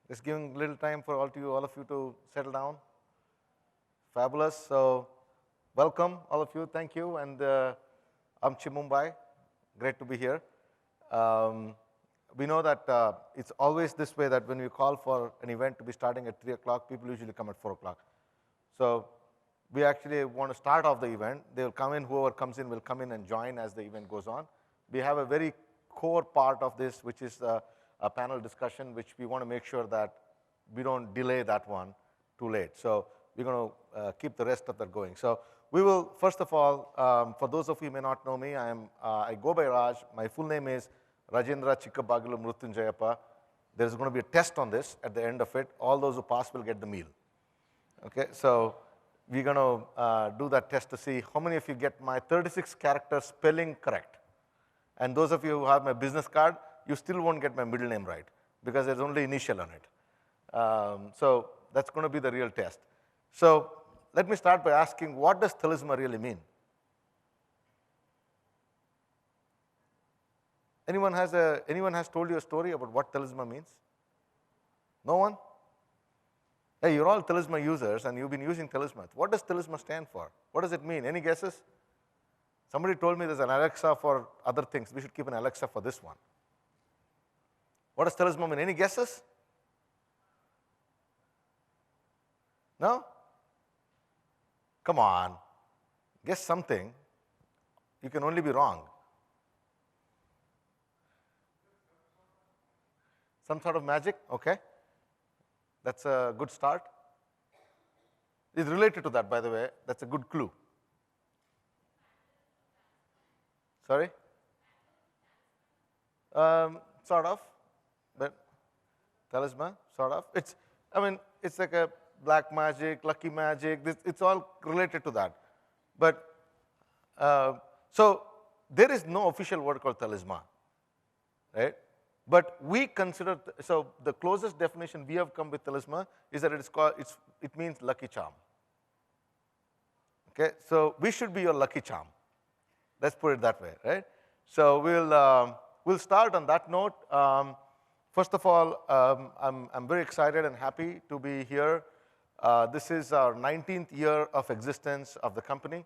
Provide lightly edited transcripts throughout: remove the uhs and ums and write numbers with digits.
Just giving a little time for all of you to settle down. Fabulous. So, welcome, all of you. Thank you. And I'm Mumbai. Great to be here. We know that it's always this way that when we call for an event to be starting at 3 o'clock, people usually come at 4 o'clock. So, we actually want to start off the event. They'll come in, whoever comes in will come in and join as the event goes on. We have a very core part of this, which is a panel discussion, which we want to make sure that we don't delay that one too late. So we're going to keep the rest of that going. So we will, first of all, for those of you who may not know me, I go by Raj. My full name is Rajendra Chikkabagalu Mrutyunjayappa. There's going to be a test on this at the end of it. All those who pass will get the meal. Okay, so we're going to do that test to see how many of you get my 36-character spelling correct. And those of you who have my business card, you still won't get my middle name right because there's only initial on it. So that's going to be the real test. So let me start by asking, what does Talisma really mean? Anyone has told you a story about what Talisma means? No one? Hey, you're all Talisma users and you've been using Talisma. What does Talisma stand for? What does it mean? Any guesses? Somebody told me there's an Alexa for other things. We should keep an Alexa for this one. What does Talisma mean? Any guesses? No? Come on. Guess something. You can only be wrong. Some sort of magic? Okay. That's a good start. It's related to that, by the way. That's a good clue. Sorry? Sort of. But Talisma, sort of. It's like a black magic, lucky magic. It's all related to that. But so there is no official word called Talisma, right? But we consider, so the closest definition we have come with Talisma is that it means lucky charm. Okay, so we should be your lucky charm. Let's put it that way, right? So we'll start on that note. First of all, I'm very excited and happy to be here. This is our 19th year of existence of the company.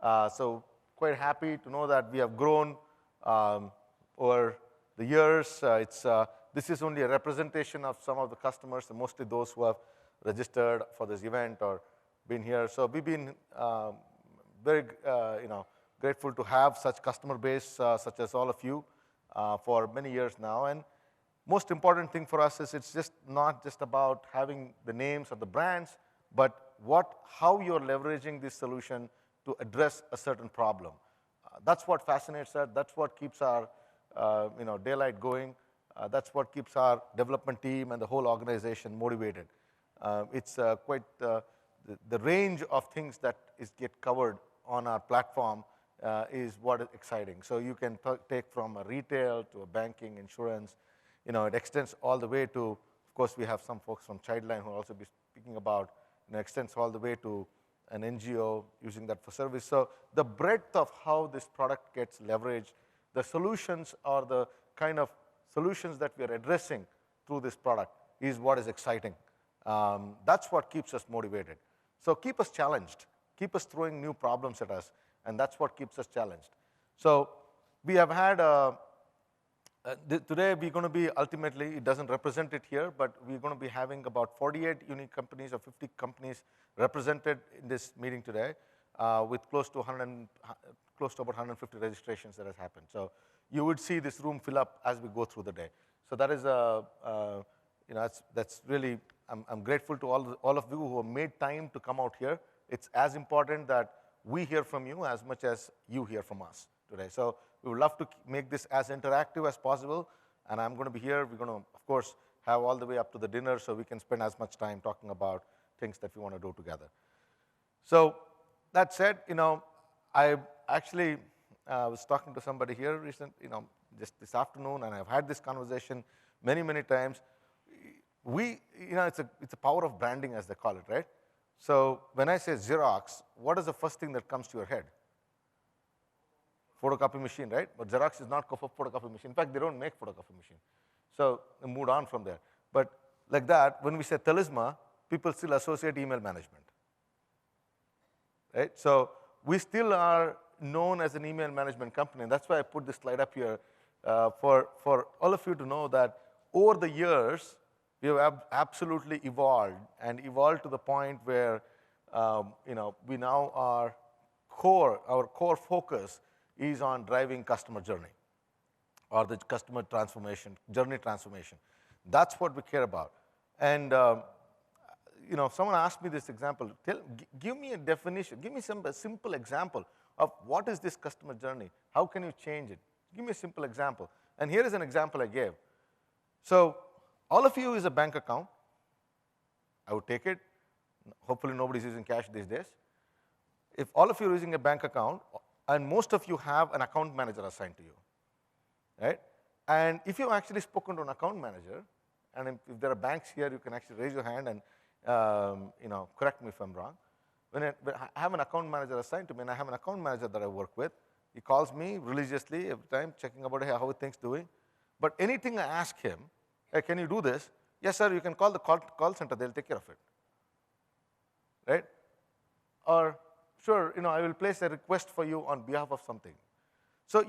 So quite happy to know that we have grown over the years. This is only a representation of some of the customers, and mostly those who have registered for this event or been here. So we've been very grateful to have such customer base, such as all of you, for many years now. And most important thing for us is it's just not just about having the names of the brands, but how you're leveraging this solution to address a certain problem. That's what fascinates us. That's what keeps our daylight going. That's what keeps our development team and the whole organization motivated. It's quite the range of things that get covered on our platform is what is exciting. So you can take from a retail to a banking, insurance. It extends all the way to, of course, we have some folks from Childline who will also be speaking about, extends all the way to an NGO using that for service. So the breadth of how this product gets leveraged, the solutions or the kind of solutions that we are addressing through this product is what is exciting. That's what keeps us motivated. So keep us challenged. Keep us throwing new problems at us, and that's what keeps us challenged. So we have had today we're going to be ultimately, it doesn't represent it here, but we're going to be having about 48 unique companies or 50 companies represented in this meeting today, with close to about 150 registrations that has happened. So you would see this room fill up as we go through the day. So that is that's really, I'm grateful to all of you who have made time to come out here. It's as important that we hear from you as much as you hear from us today. So we would love to make this as interactive as possible, and I'm going to be here. We're going to, of course, have all the way up to the dinner so we can spend as much time talking about things that we want to do together. So that said, I actually was talking to somebody here just this afternoon, and I've had this conversation many, many times. It's a power of branding, as they call it, right? So when I say Xerox, what is the first thing that comes to your head? Photocopy machine, right? But Xerox is not a photocopy machine. In fact, they don't make photocopy machine. So I moved on from there. But like that, when we say Talisma, people still associate email management, right? So we still are known as an email management company, and that's why I put this slide up here for all of you to know that over the years, we have absolutely evolved and evolved to the point where we now our core focus is on driving customer journey or the customer transformation, journey transformation. That's what we care about. And someone asked me this example. Give me a definition. Give me a simple example of what is this customer journey. How can you change it? Give me a simple example. And here is an example I gave. So all of you is a bank account. I would take it. Hopefully nobody's using cash these days. If all of you are using a bank account, and most of you have an account manager assigned to you, right? And if you've actually spoken to an account manager, and if there are banks here, you can actually raise your hand and correct me if I'm wrong. When I have an account manager assigned to me, and I have an account manager that I work with, he calls me religiously every time, checking about how things doing. But anything I ask him, hey, can you do this? Yes, sir, you can call the call center, they'll take care of it, right? Or, sure, I will place a request for you on behalf of something. So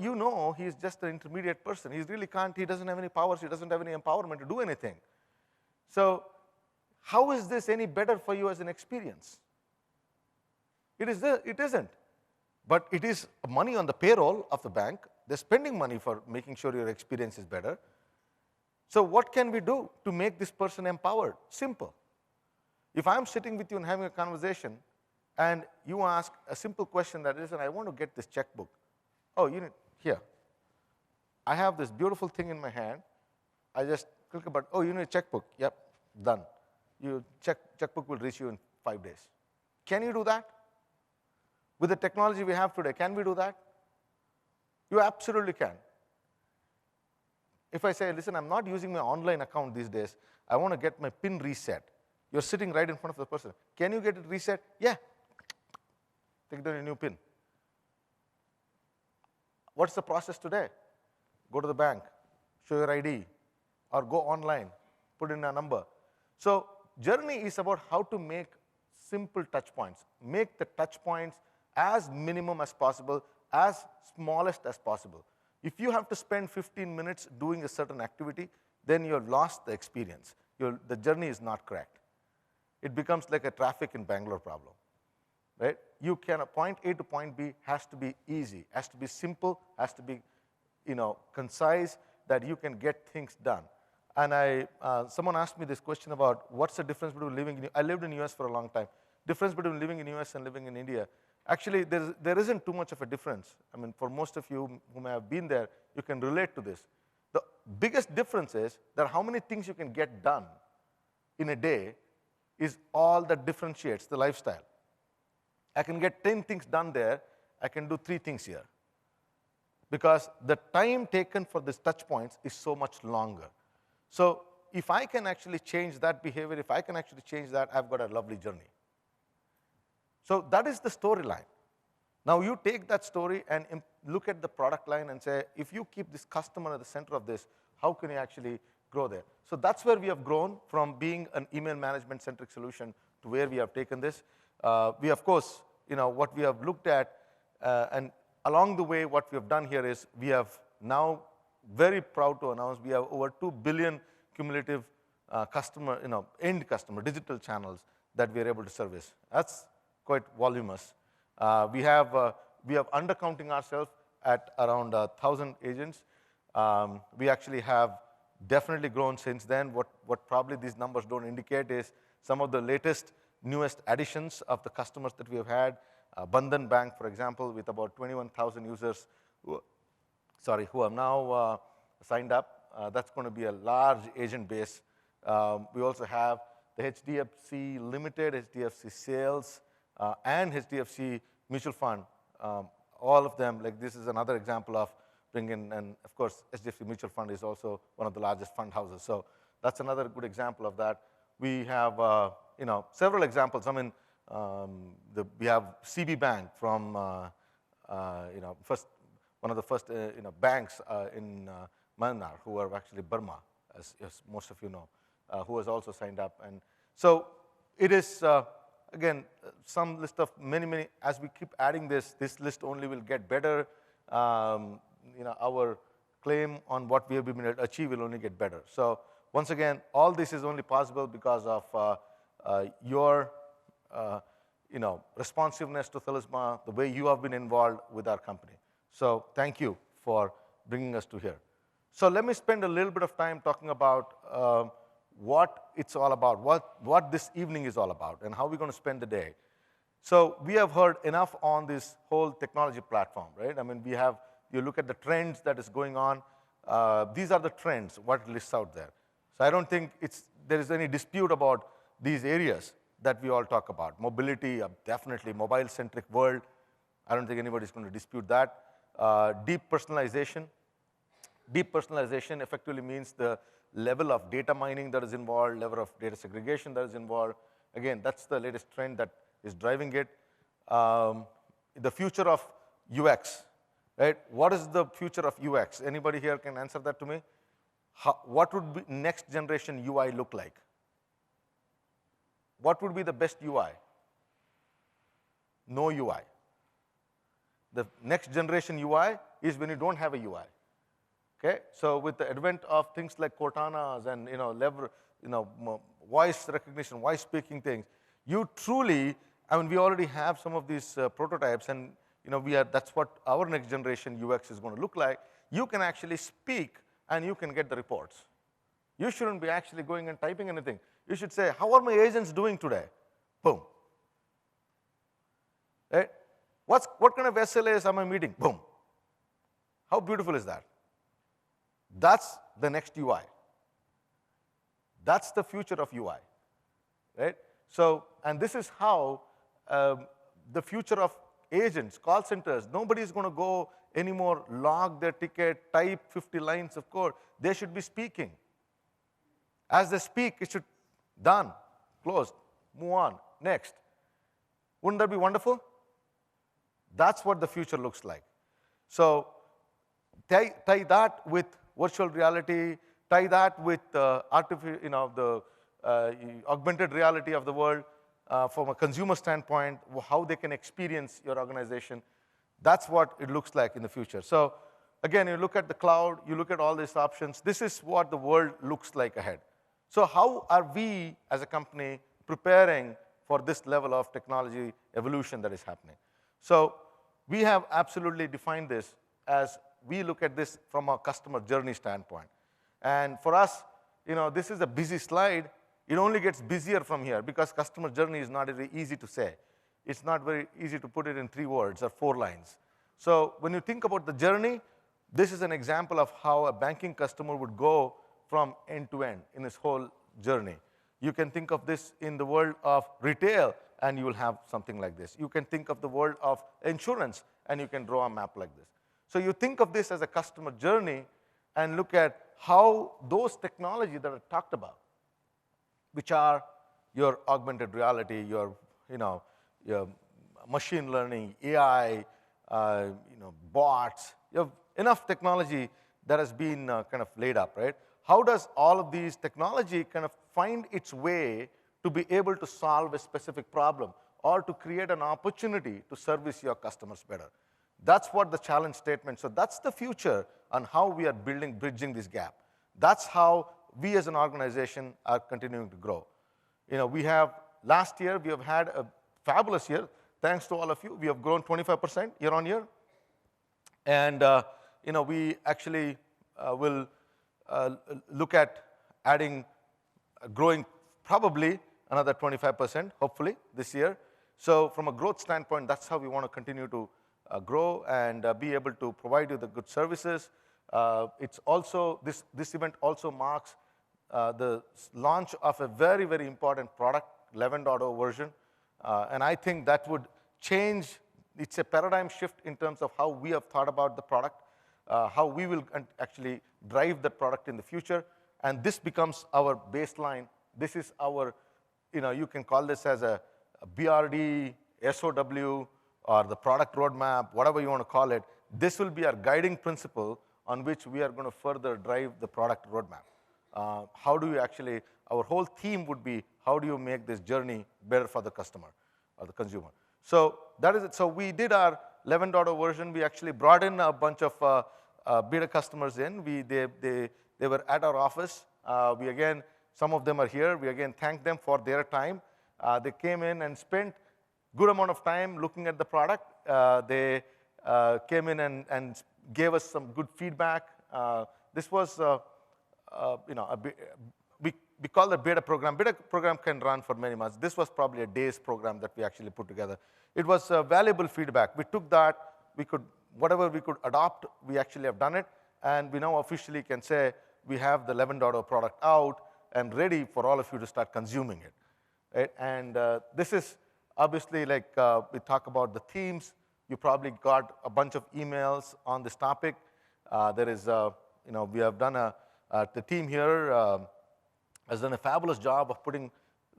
he's just an intermediate person. He really can't, he doesn't have any powers, he doesn't have any empowerment to do anything. So how is this any better for you as an experience? It isn't. But it is money on the payroll of the bank. They're spending money for making sure your experience is better. So what can we do to make this person empowered? Simple. If I'm sitting with you and having a conversation, and you ask a simple question that is, I want to get this checkbook. Oh, here. I have this beautiful thing in my hand. I just click about, oh, you need a checkbook. Yep, done. Checkbook will reach you in 5 days. Can you do that? With the technology we have today, can we do that? You absolutely can. If I say, listen, I'm not using my online account these days. I want to get my PIN reset. You're sitting right in front of the person. Can you get it reset? Yeah. Take down a new PIN. What's the process today? Go to the bank, show your ID, or go online, put in a number. So journey is about how to make simple touch points. Make the touch points as minimum as possible, as smallest as possible. If you have to spend 15 minutes doing a certain activity, then you've lost the experience. The journey is not correct. It becomes like a traffic in Bangalore problem, right? Point A to point B has to be easy, has to be simple, has to be, concise, that you can get things done. And someone asked me this question about what's the difference between living I lived in the US for a long time. Difference between living in the US and living in India. Actually, there isn't too much of a difference. I mean, for most of you who may have been there, you can relate to this. The biggest difference is that how many things you can get done in a day is all that differentiates the lifestyle. I can get 10 things done there. I can do 3 things here. Because the time taken for these touch points is so much longer. So if I can actually change that behavior, if I can actually change that, I've got a lovely journey. So that is the storyline. Now you take that story and look at the product line and say, if you keep this customer at the center of this, how can you actually grow there? So that's where we have grown from being an email management centric solution to where we have taken this. We, of course, what we have looked at, and along the way, what we have done here is we have now very proud to announce we have over 2 billion cumulative end customer digital channels that we are able to service. That's quite voluminous. We have undercounting ourselves at around 1,000 agents. We actually have definitely grown since then. What probably these numbers don't indicate is some of the latest, newest additions of the customers that we have had. Bandhan Bank, for example, with about 21,000 users who have now signed up. That's going to be a large agent base. We also have the HDFC Limited, HDFC Sales, and HDFC Mutual Fund. All of them, like this is another example of bringing, and of course, HDFC Mutual Fund is also one of the largest fund houses. So that's another good example of that. We have, several examples. I mean, we have CB Bank from, one of the first, banks in Myanmar, who are actually Burma, as most of you know. who has also signed up. And so it is, again, some list of many, as we keep adding this list only will get better. Our claim on what we have been able to achieve will only get better. So once again, all this is only possible because of your responsiveness to Talisma, the way you have been involved with our company. So thank you for bringing us to here. So let me spend a little bit of time talking about what it's all about, what this evening is all about, and how we're going to spend the day. So we have heard enough on this whole technology platform, right? I mean, you look at the trends that is going on. These are the trends, what lists out there. So I don't think there is any dispute about these areas that we all talk about. Mobility, definitely mobile-centric world. I don't think anybody's going to dispute that. Deep personalization. Deep personalization effectively means the level of data mining that is involved, level of data segregation that is involved. Again, that's the latest trend that is driving it. The future of UX, right? What is the future of UX? Anybody here can answer that to me? What would be next generation UI look like? What would be the best UI? No UI. The next generation UI is when you don't have a UI. Okay, so with the advent of things like Cortanas and voice recognition, voice speaking things, you truly, I mean, we already have some of these prototypes, and that's what our next generation UX is going to look like. You can actually speak, and you can get the reports. You shouldn't be actually going and typing anything. You should say, how are my agents doing today? Boom. Right? What kind of SLAs am I meeting? Boom. How beautiful is that? That's the next UI. That's the future of UI, right? So, and this is how the future of agents, call centers, nobody is going to go anymore, log their ticket, type 50 lines of code. They should be speaking. As they speak, it should, done, closed, move on, next. Wouldn't that be wonderful? That's what the future looks like. So tie that with virtual reality, tie that with the augmented reality of the world from a consumer standpoint, how they can experience your organization. That's what it looks like in the future. So again, you look at the cloud, you look at all these options. This is what the world looks like ahead. So how are we as a company preparing for this level of technology evolution that is happening? So we have absolutely defined this as we look at this from a customer journey standpoint. And for us, this is a busy slide. It only gets busier from here because customer journey is not very easy to say. It's not very easy to put it in 3 words or 4 lines. So when you think about the journey, this is an example of how a banking customer would go from end to end in this whole journey. You can think of this in the world of retail, and you will have something like this. You can think of the world of insurance, and you can draw a map like this. So you think of this as a customer journey and look at how those technologies that are talked about, which are your augmented reality, your machine learning, AI, bots, you have enough technology that has been kind of laid up, right? How does all of these technology kind of find its way to be able to solve a specific problem or to create an opportunity to service your customers better? That's what the challenge statement. So that's the future on how we are bridging this gap. That's how we as an organization are continuing to grow. Last year, we have had a fabulous year. Thanks to all of you. We have grown 25% year on year. And, we actually will look at growing probably another 25%, hopefully, this year. So from a growth standpoint, that's how we want to continue to grow and be able to provide you the good services. It's also, this event also marks the launch of a very, very important product, 11.0 version. And I think that would change, it's a paradigm shift in terms of how we have thought about the product, how we will actually drive the product in the future. And this becomes our baseline. This is our, you can call this as a BRD, SOW, or the product roadmap, whatever you want to call it. This will be our guiding principle on which we are going to further drive the product roadmap. How do you actually, our whole theme would be, how do you make this journey better for the customer or the consumer? So that is it. So we did our 11.0 version. We actually brought in a bunch of beta customers in. They were at our office. We again, some of them are here. We again thank them for their time. They came in and spent good amount of time looking at the product. They came in and gave us some good feedback. This was, we call it beta program. Beta program can run for many months. This was probably a day's program that we actually put together. It was valuable feedback. We took that, whatever we could adopt, we actually have done it. And we now officially can say we have the 11.0 product out and ready for all of you to start consuming it. Right? And this is obviously like we talk about the themes. You probably got a bunch of emails on this topic. There is, we have done the team here has done a fabulous job of putting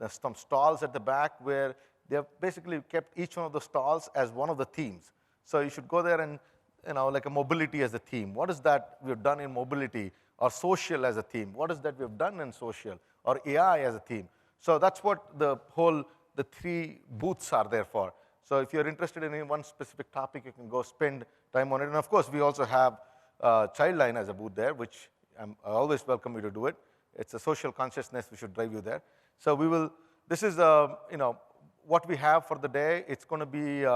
some stalls at the back where they have basically kept each one of the stalls as one of the themes. So you should go there and, like a mobility as a theme. What is that we've done in mobility? Or social as a theme? What is that we've done in social? Or AI as a theme? So that's what the 3 booths are there for. So if you're interested in any one specific topic, you can go spend time on it. And of course, we also have Childline as a booth there, which I always welcome you to do it. It's a social consciousness. We should drive you there. So we will. This is what we have for the day. It's going to be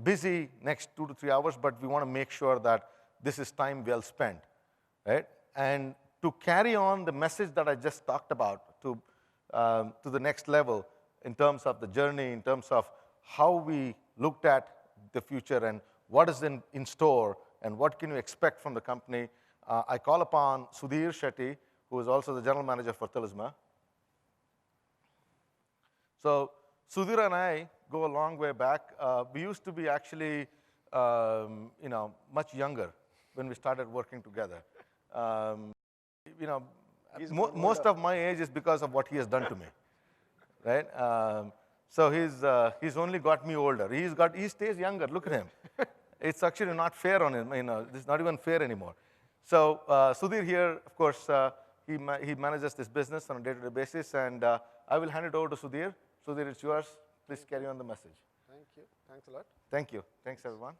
busy next 2 to 3 hours, but we want to make sure that this is time well spent, right? And to carry on the message that I just talked about to the next level in terms of the journey, in terms of how we looked at the future and what is in store and what can you expect from the company, I call upon Sudhir Shetty, who is also the general manager for Talisma. So Sudhir and I go a long way back. We used to be actually, much younger when we started working together. Most of my age is because of what he has done to me, right? So he's only got me older. He stays younger. Look at him. It's actually not fair on him. It's not even fair anymore. So Sudhir here, of course, he manages this business on a day-to-day basis, and I will hand it over to Sudhir. Sudhir, it's yours. Please carry on the message. Thank you. Thanks a lot. Thank you. Thanks, everyone.